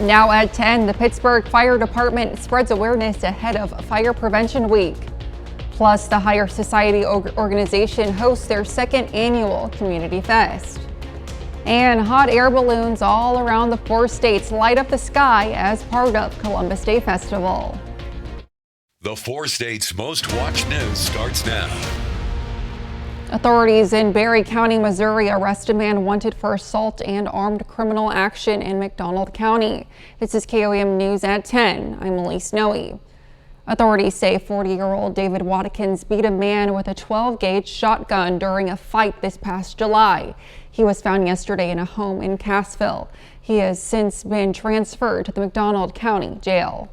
Now at 10, the Pittsburgh Fire Department spreads awareness ahead of Fire Prevention Week. Plus, the Higher Society organization hosts their second annual Community Fest. And hot air balloons all around the 4 states light up the sky as part of Columbus Day Festival. The 4 states' most watched news starts now. Authorities in Berry County, Missouri arrest a man wanted for assault and armed criminal action in McDonald County. This is KOAM News at 10. I'm Elise Noe. Authorities say 40-year-old David Watkins beat a man with a 12-gauge shotgun during a fight this past July. He was found yesterday in a home in Cassville. He has since been transferred to the McDonald County Jail.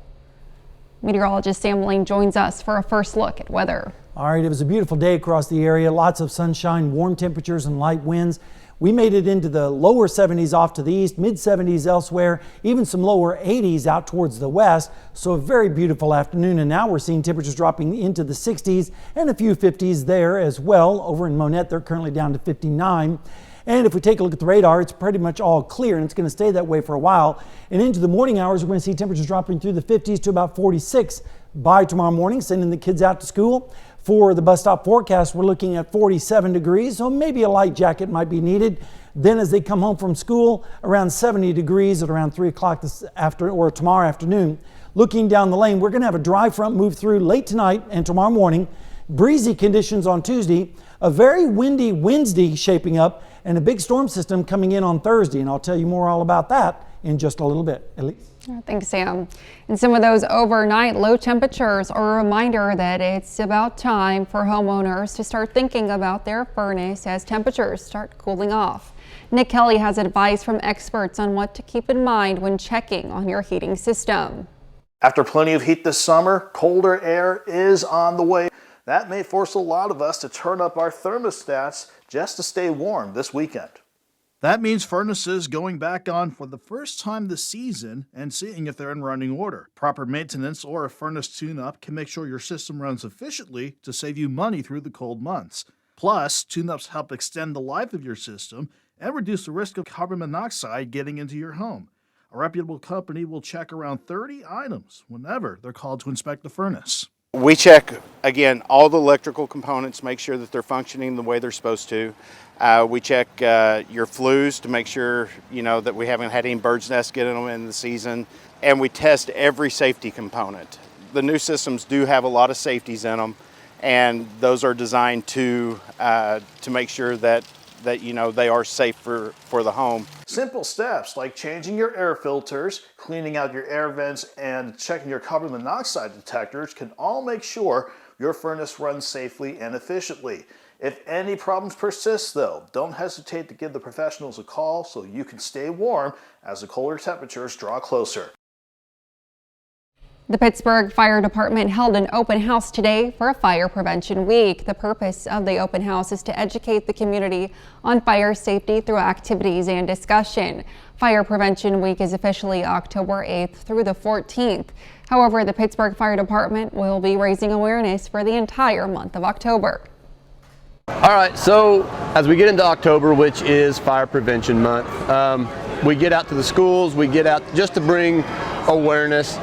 Meteorologist Sam Lane joins us for a first look at weather. All right, it was a beautiful day across the area. Lots of sunshine, warm temperatures and light winds. We made it into the lower 70s off to the east, mid 70s elsewhere, even some lower 80s out towards the west. So a very beautiful afternoon. And now we're seeing temperatures dropping into the 60s and a few 50s there as well. Over in Monette, they're currently down to 59. And if we take a look at the radar, it's pretty much all clear, and it's going to stay that way for a while. And into the morning hours, we're going to see temperatures dropping through the 50s to about 46 by tomorrow morning, sending the kids out to school. For the bus stop forecast, we're looking at 47 degrees, so maybe a light jacket might be needed. Then as they come home from school, around 70 degrees at around 3 o'clock tomorrow afternoon. Looking down the lane, we're going to have a dry front move through late tonight and tomorrow morning. Breezy conditions on Tuesday, a very windy Wednesday shaping up, and a big storm system coming in on Thursday. And I'll tell you more all about that in just a little bit. Elise? Thanks, Sam. And some of those overnight low temperatures are a reminder that it's about time for homeowners to start thinking about their furnace as temperatures start cooling off. Nick Kelly has advice from experts on what to keep in mind when checking on your heating system. After plenty of heat this summer, colder air is on the way. That may force a lot of us to turn up our thermostats just to stay warm this weekend. That means furnaces going back on for the first time this season and seeing if they're in running order. Proper maintenance or a furnace tune-up can make sure your system runs efficiently to save you money through the cold months. Plus, tune-ups help extend the life of your system and reduce the risk of carbon monoxide getting into your home. A reputable company will check around 30 items whenever they're called to inspect the furnace. We check, again, all the electrical components, make sure that they're functioning the way they're supposed to. We check your flues to make sure, that we haven't had any bird's nests get in them in the season. And we test every safety component. The new systems do have a lot of safeties in them, and those are designed to make sure that they are safe for the home. Simple steps like changing your air filters, cleaning out your air vents, and checking your carbon monoxide detectors can all make sure your furnace runs safely and efficiently. If any problems persist though, don't hesitate to give the professionals a call so you can stay warm as the colder temperatures draw closer. The Pittsburgh Fire Department held an open house today for a Fire Prevention Week. The purpose of the open house is to educate the community on fire safety through activities and discussion. Fire Prevention Week is officially October 8th through the 14th. However, the Pittsburgh Fire Department will be raising awareness for the entire month of October. All right, so as we get into October, which is Fire Prevention Month, we get out to the schools, we get out just to bring awareness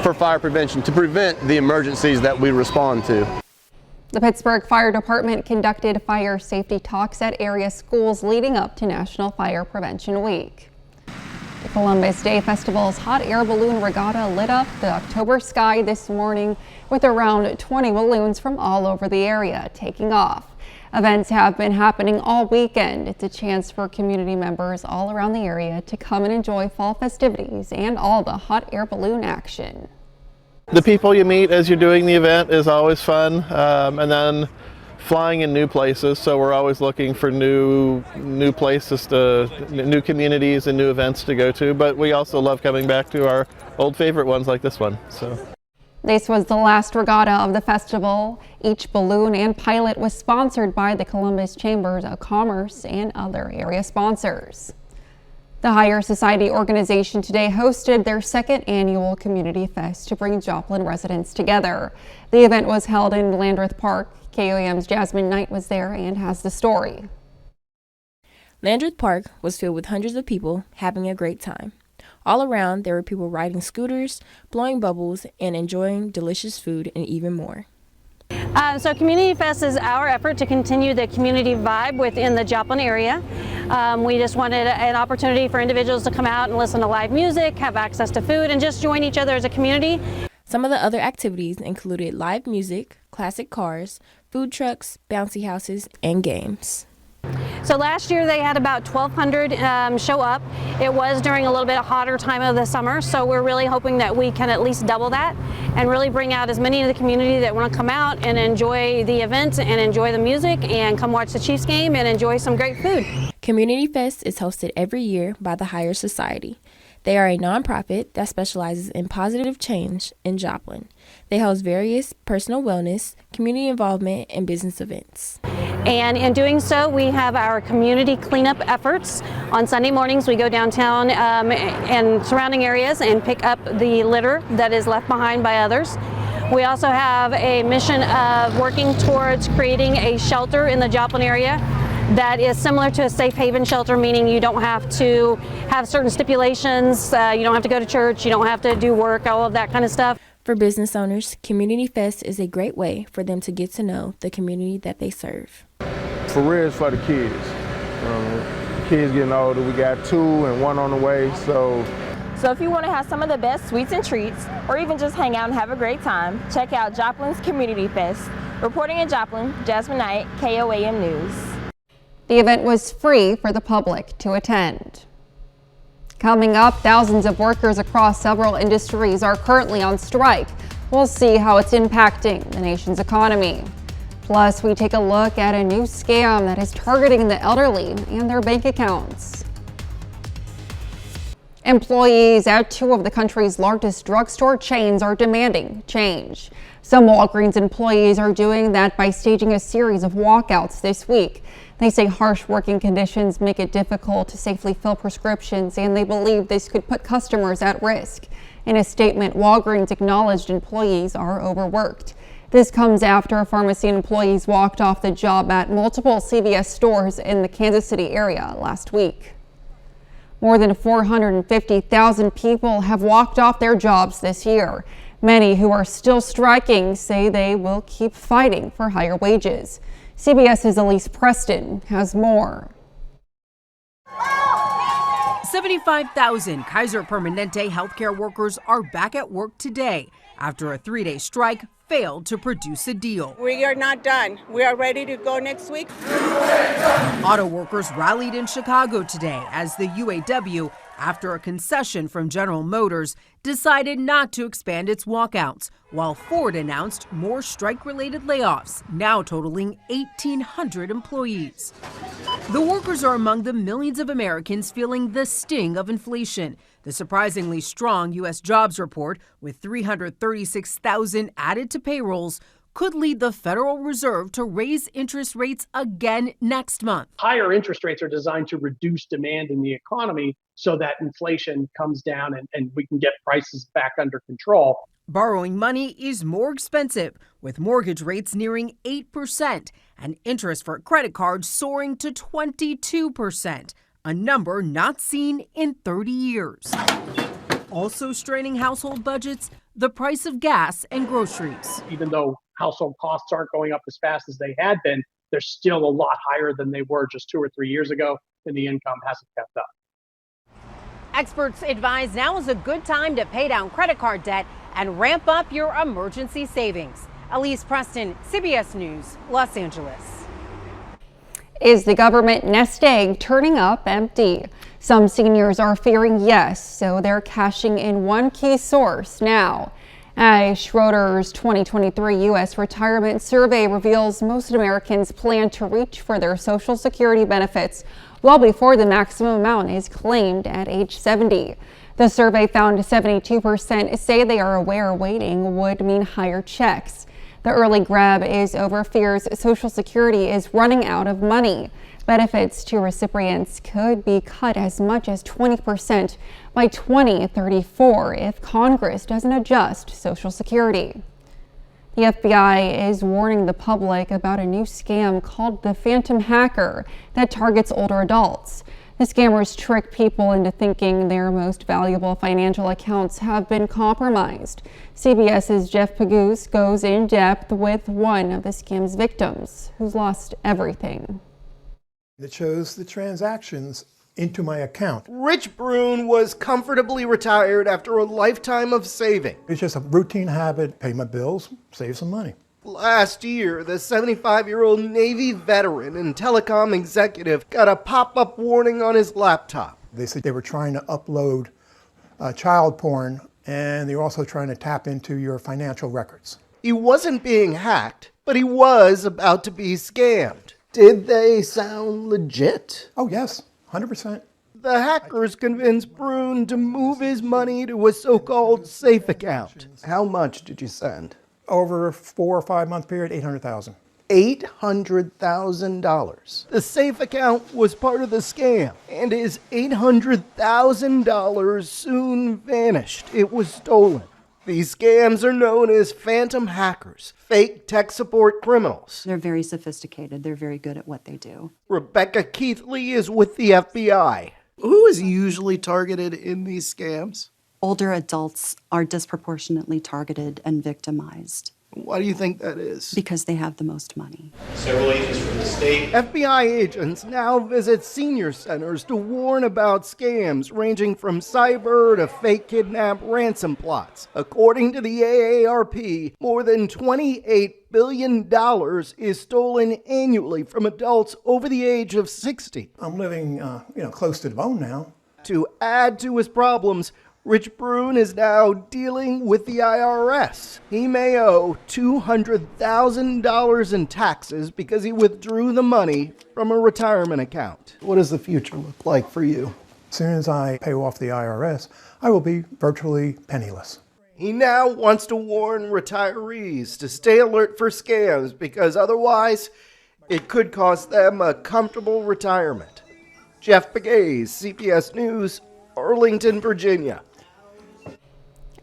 for fire prevention, to prevent the emergencies that we respond to. The Pittsburgh Fire Department conducted fire safety talks at area schools leading up to National Fire Prevention Week. The Columbus Day Festival's hot air balloon regatta lit up the October sky this morning with around 20 balloons from all over the area taking off. Events have been happening all weekend. It's a chance for community members all around the area to come and enjoy fall festivities and all the hot air balloon action. The people you meet as you're doing the event is always fun, and then flying in new places, so we're always looking for new places, new communities and new events to go to, but we also love coming back to our old favorite ones like this one. This was the last regatta of the festival. Each balloon and pilot was sponsored by the Columbus Chambers of Commerce and other area sponsors. The Higher Society organization today hosted their second annual Community Fest to bring Joplin residents together. The event was held in Landreth Park. KOAM's Jasmine Knight was there and has the story. Landreth Park was filled with hundreds of people having a great time. All around, there were people riding scooters, blowing bubbles, and enjoying delicious food and even more. So Community Fest is our effort to continue the community vibe within the Joplin area. We just wanted an opportunity for individuals to come out and listen to live music, have access to food, and just join each other as a community. Some of the other activities included live music, classic cars, food trucks, bouncy houses, and games. So last year they had about 1,200 show up. It was during a little bit hotter time of the summer, so we're really hoping that we can at least double that and really bring out as many of the community that want to come out and enjoy the event and enjoy the music and come watch the Chiefs game and enjoy some great food. Community Fest is hosted every year by the Higher Society. They are a nonprofit that specializes in positive change in Joplin. They host various personal wellness, community involvement, and business events. And in doing so, we have our community cleanup efforts. On Sunday mornings, we go downtown and surrounding areas and pick up the litter that is left behind by others. We also have a mission of working towards creating a shelter in the Joplin area that is similar to a safe haven shelter, meaning you don't have to have certain stipulations, you don't have to go to church, you don't have to do work, all of that kind of stuff. For business owners, Community Fest is a great way for them to get to know the community that they serve. For real, it's for the kids. Kids getting older, we got 2 and 1 on the way, so if you want to have some of the best sweets and treats, or even just hang out and have a great time, check out Joplin's Community Fest. Reporting in Joplin, Jasmine Knight, KOAM News. The event was free for the public to attend. Coming up, thousands of workers across several industries are currently on strike. We'll see how it's impacting the nation's economy. Plus, we take a look at a new scam that is targeting the elderly and their bank accounts. Employees at 2 of the country's largest drugstore chains are demanding change. Some Walgreens employees are doing that by staging a series of walkouts this week. They say harsh working conditions make it difficult to safely fill prescriptions, and they believe this could put customers at risk. In a statement, Walgreens acknowledged employees are overworked. This comes after pharmacy employees walked off the job at multiple CVS stores in the Kansas City area last week. More than 450,000 people have walked off their jobs this year. Many who are still striking say they will keep fighting for higher wages. CBS's Elise Preston has more. 75,000 Kaiser Permanente healthcare workers are back at work today after a 3-day strike failed to produce a deal. We are not done. We are ready to go next week. Auto workers rallied in Chicago today as the UAW, after a concession from General Motors, decided not to expand its walkouts, while Ford announced more strike-related layoffs, now totaling 1,800 employees. The workers are among the millions of Americans feeling the sting of inflation. The surprisingly strong U.S. jobs report, with 336,000 added to payrolls, could lead the Federal Reserve to raise interest rates again next month. Higher interest rates are designed to reduce demand in the economy so that inflation comes down and we can get prices back under control. Borrowing money is more expensive, with mortgage rates nearing 8% and interest for credit cards soaring to 22%, a number not seen in 30 years. Also straining household budgets, the price of gas and groceries. Even though household costs aren't going up as fast as they had been, they're still a lot higher than they were just 2 or 3 years ago, and the income hasn't kept up. Experts advise now is a good time to pay down credit card debt and ramp up your emergency savings. Elise Preston, CBS News, Los Angeles. Is the government nest egg turning up empty? Some seniors are fearing yes, so they're cashing in one key source now. A Schroders 2023 U.S. retirement survey reveals most Americans plan to reach for their Social Security benefits well before the maximum amount is claimed at age 70. The survey found 72% say they are aware waiting would mean higher checks. The early grab is over fears Social Security is running out of money. Benefits to recipients could be cut as much as 20% by 2034 if Congress doesn't adjust Social Security. The FBI is warning the public about a new scam called the Phantom Hacker that targets older adults. The scammers trick people into thinking their most valuable financial accounts have been compromised. CBS's Jeff Pagoose goes in depth with one of the scam's victims who's lost everything. It shows the transactions into my account. Rich Brune was comfortably retired after a lifetime of saving. It's just a routine habit, pay my bills, save some money. Last year, the 75-year-old Navy veteran and telecom executive got a pop-up warning on his laptop. They said they were trying to upload child porn, and they were also trying to tap into your financial records. He wasn't being hacked, but he was about to be scammed. Did they sound legit? Oh yes, 100%. The hackers convinced Brune to move his money to a so-called safe account. How much did you send? Over a 4 or 5 month period, $800,000. $800,000. The safe account was part of the scam, and his $800,000 soon vanished. It was stolen. These scams are known as phantom hackers, fake tech support criminals. They're very sophisticated. They're very good at what they do. Rebecca Keithley is with the FBI. Who is usually targeted in these scams? Older adults are disproportionately targeted and victimized. Why do you think that is? Because they have the most money. Several agents from the state. FBI agents now visit senior centers to warn about scams ranging from cyber to fake kidnap ransom plots. According to the AARP, more than $28 billion is stolen annually from adults over the age of 60. I'm living, close to the bone now. To add to his problems, Rich Brune is now dealing with the IRS. He may owe $200,000 in taxes because he withdrew the money from a retirement account. What does the future look like for you? As soon as I pay off the IRS, I will be virtually penniless. He now wants to warn retirees to stay alert for scams because otherwise it could cost them a comfortable retirement. Jeff Pagoose, CBS News, Arlington, Virginia.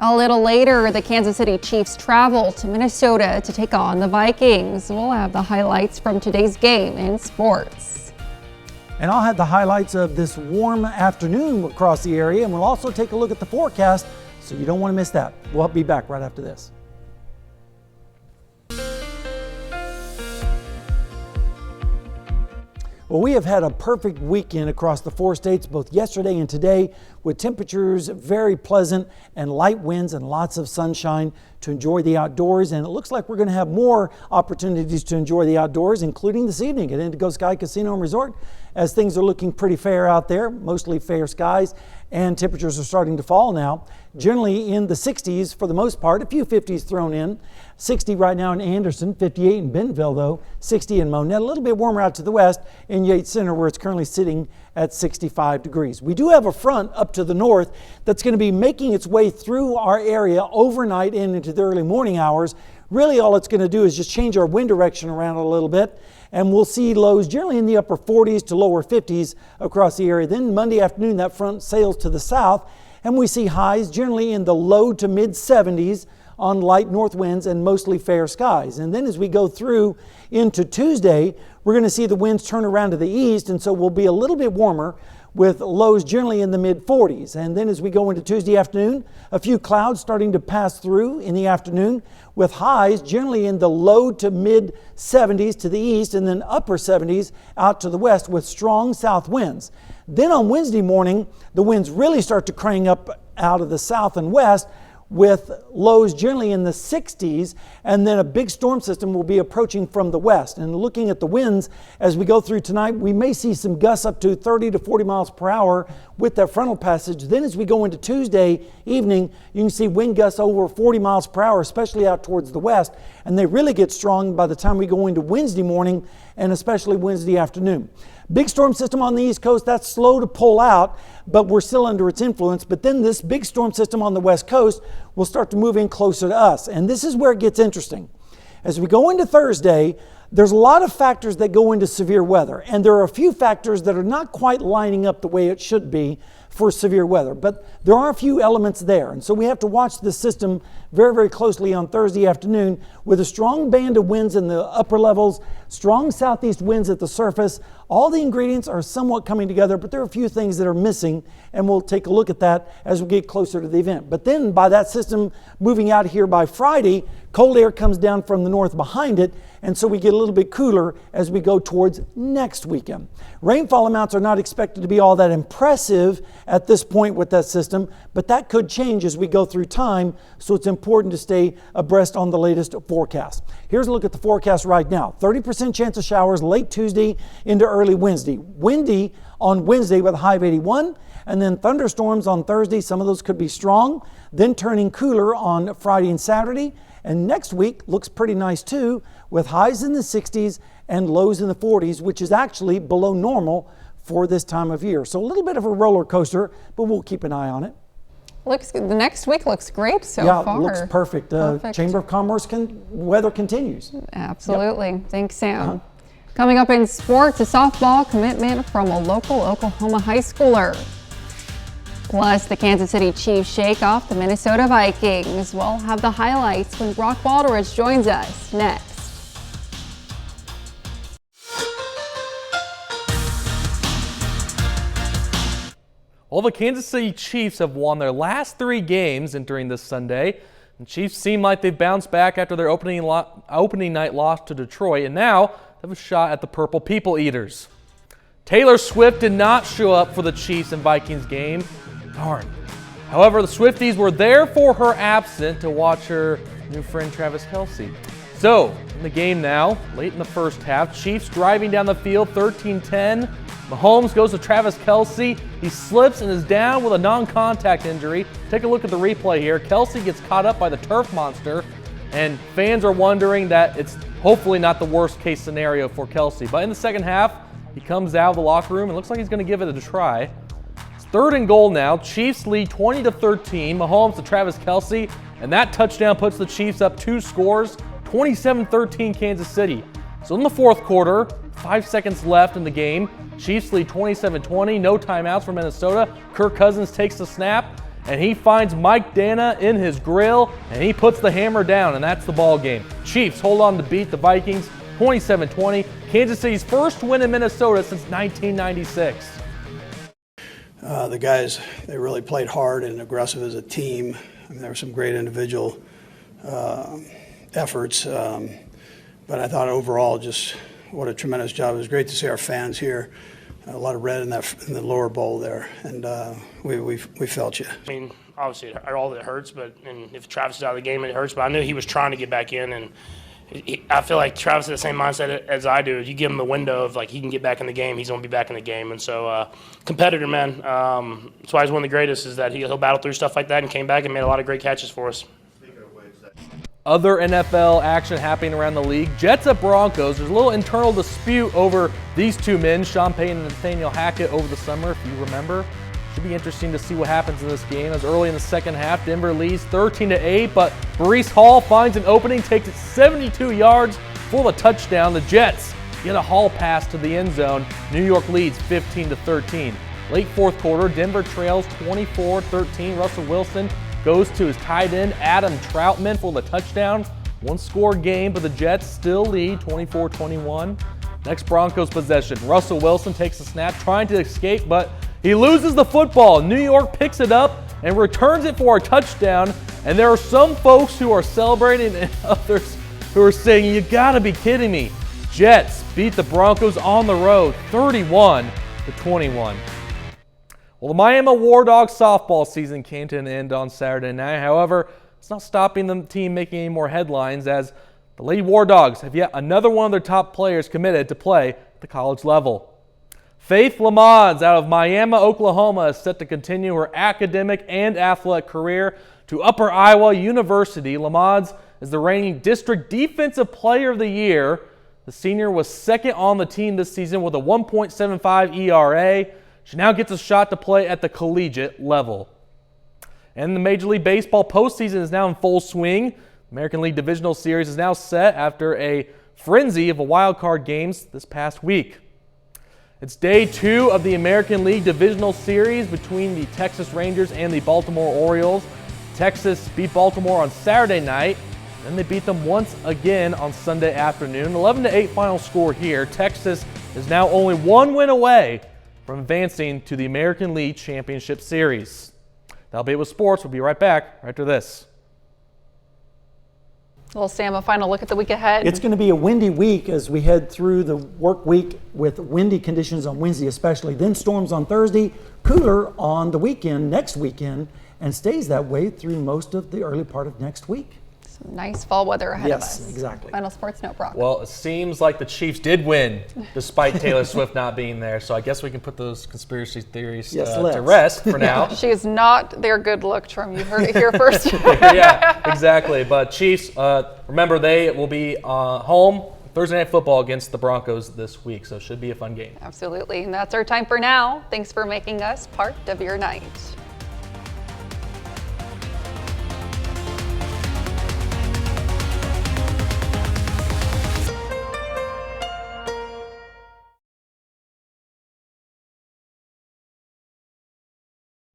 A little later, the Kansas City Chiefs travel to Minnesota to take on the Vikings. We'll have the highlights from today's game in sports. And I'll have the highlights of this warm afternoon across the area, and we'll also take a look at the forecast, so you don't want to miss that. We'll be back right after this. Well, we have had a perfect weekend across the 4 states, both yesterday and today, with temperatures very pleasant and light winds and lots of sunshine to enjoy the outdoors. And it looks like we're going to have more opportunities to enjoy the outdoors, including this evening at Indigo Sky Casino and Resort, as things are looking pretty fair out there, mostly fair skies, and temperatures are starting to fall now. Generally in the 60s for the most part, a few 50s thrown in. 60 right now in Anderson, 58 in Bentonville though, 60 in Monette, a little bit warmer out to the west in Yates Center where it's currently sitting at 65 degrees. We do have a front up to the north that's going to be making its way through our area overnight and into the early morning hours. Really all it's going to do is just change our wind direction around a little bit, and we'll see lows generally in the upper 40s to lower 50s across the area. Then Monday afternoon that front sails to the south, and we see highs generally in the low to mid 70s on light north winds and mostly fair skies. And then as we go through into Tuesday, we're going to see the winds turn around to the east, and so we'll be a little bit warmer with lows generally in the mid 40s. And then as we go into Tuesday afternoon, a few clouds starting to pass through in the afternoon with highs generally in the low to mid 70s to the east and then upper 70s out to the west with strong south winds. Then on Wednesday morning, the winds really start to crank up out of the south and west with lows generally in the 60s, and then a big storm system will be approaching from the west. And looking at the winds as we go through tonight, we may see some gusts up to 30 to 40 miles per hour with that frontal passage. Then as we go into Tuesday evening, you can see wind gusts over 40 miles per hour, especially out towards the west, and they really get strong by the time we go into Wednesday morning and especially Wednesday afternoon. Big storm system on the East Coast, that's slow to pull out, but we're still under its influence. But then this big storm system on the West Coast will start to move in closer to us. And this is where it gets interesting. As we go into Thursday, there's a lot of factors that go into severe weather. And there are a few factors that are not quite lining up the way it should be for severe weather. But there are a few elements there. And so we have to watch this system very, very closely on Thursday afternoon with a strong band of winds in the upper levels, strong southeast winds at the surface, All the ingredients are somewhat coming together, but there are a few things that are missing, and we'll take a look at that as we get closer to the event. But then by that system moving out here by Friday, cold air comes down from the north behind it, and so we get a little bit cooler as we go towards next weekend. Rainfall amounts are not expected to be all that impressive at this point with that system, but that could change as we go through time, so it's important to stay abreast on the latest forecast. Here's a look at the forecast right now. 30% chance of showers late Tuesday into early Wednesday. Windy on Wednesday with a high of 81, and then thunderstorms on Thursday. Some of those could be strong, then turning cooler on Friday and Saturday. And next week looks pretty nice too, with highs in the 60s and lows in the 40s, which is actually below normal for this time of year. So a little bit of a roller coaster, but we'll keep an eye on it. The next week looks great so far. Yeah, it looks perfect. Chamber of Commerce weather continues. Absolutely. Yep. Thanks, Sam. Coming up in sports, a softball commitment from a local Oklahoma high schooler. Plus, the Kansas City Chiefs shake off the Minnesota Vikings. We'll have the highlights when Brock Baldridge joins us next. Well, the Kansas City Chiefs have won their last 3 games entering this Sunday. The Chiefs seem like they've bounced back after their opening night loss to Detroit, and now they have a shot at the Purple People Eaters. Taylor Swift did not show up for the Chiefs and Vikings game. Darn. However, the Swifties were there for her absence to watch her new friend Travis Kelce. So, in the game now, late in the first half, Chiefs driving down the field 13-10. Mahomes goes to Travis Kelce. He slips and is down with a non-contact injury. Take a look at the replay here. Kelce gets caught up by the turf monster, and fans are wondering that it's hopefully not the worst case scenario for Kelce. But in the second half, he comes out of the locker room and looks like he's going to give it a try. It's 3rd and goal now. Chiefs lead 20-13. Mahomes to Travis Kelce, and that touchdown puts the Chiefs up 2 scores, 27-13 Kansas City. So in the fourth quarter, 5 seconds left in the game. Chiefs lead 27-20, no timeouts for Minnesota. Kirk Cousins takes the snap, and he finds Mike Dana in his grill, and he puts the hammer down, and that's the ball game. Chiefs hold on to beat the Vikings 27-20. Kansas City's first win in Minnesota since 1996. The guys, they really played hard and aggressive as a team. I mean, there were some great individual efforts, but I thought overall just what a tremendous job. It was great to see our fans here. A lot of red in the lower bowl there, and we felt you. I mean, obviously, all that hurts, and if Travis is out of the game, it hurts. But I knew he was trying to get back in, and I feel like Travis has the same mindset as I do. You give him the window of like he can get back in the game, he's going to be back in the game. And so, competitor, man. That's why he's one of the greatest. Is that he'll battle through stuff like that and came back and made a lot of great catches for us. Other NFL action happening around the league. Jets at Broncos. There's a little internal dispute over these 2 men, Sean Payton and Nathaniel Hackett, over the summer, if you remember. Should be interesting to see what happens in this game. As early in the second half, Denver leads 13-8, but Breece Hall finds an opening, takes it 72 yards for the touchdown. The Jets get a Hall pass to the end zone. New York leads 15-13. Late fourth quarter, Denver trails 24-13. Russell Wilson goes to his tight end, Adam Troutman, for the touchdown. 1-score game, but the Jets still lead 24-21. Next Broncos possession. Russell Wilson takes the snap, trying to escape, but he loses the football. New York picks it up and returns it for a touchdown. And there are some folks who are celebrating and others who are saying, you gotta be kidding me. Jets beat the Broncos on the road 31-21. Well, the Miami War Dogs softball season came to an end on Saturday night. However, it's not stopping the team making any more headlines, as the Lady War Dogs have yet another one of their top players committed to play at the college level. Faith Lamons out of Miami, Oklahoma, is set to continue her academic and athletic career to Upper Iowa University. Lamons is the reigning District Defensive Player of the Year. The senior was second on the team this season with a 1.75 ERA. She now gets a shot to play at the collegiate level. And the Major League Baseball postseason is now in full swing. American League Divisional Series is now set after a frenzy of wild card games this past week. It's day 2 of the American League Divisional Series between the Texas Rangers and the Baltimore Orioles. Texas beat Baltimore on Saturday night, then they beat them once again on Sunday afternoon. 11-8 final score here. Texas is now only 1 win away from advancing to the American League Championship Series. That'll be it with sports. We'll be right back right after this. Well, Sam, a final look at the week ahead. It's going to be a windy week as we head through the work week with windy conditions on Wednesday especially. Then storms on Thursday, cooler on the weekend, next weekend, and stays that way through most of the early part of next week. Some nice fall weather ahead of us. Yes, exactly. Final sports note, Brock. Well, it seems like the Chiefs did win despite Taylor Swift not being there. So I guess we can put those conspiracy theories to rest for now. She is not their good look charm. You heard it here first. Yeah, exactly. But Chiefs, remember, they will be home Thursday Night Football against the Broncos this week. So it should be a fun game. Absolutely. And that's our time for now. Thanks for making us part of your night.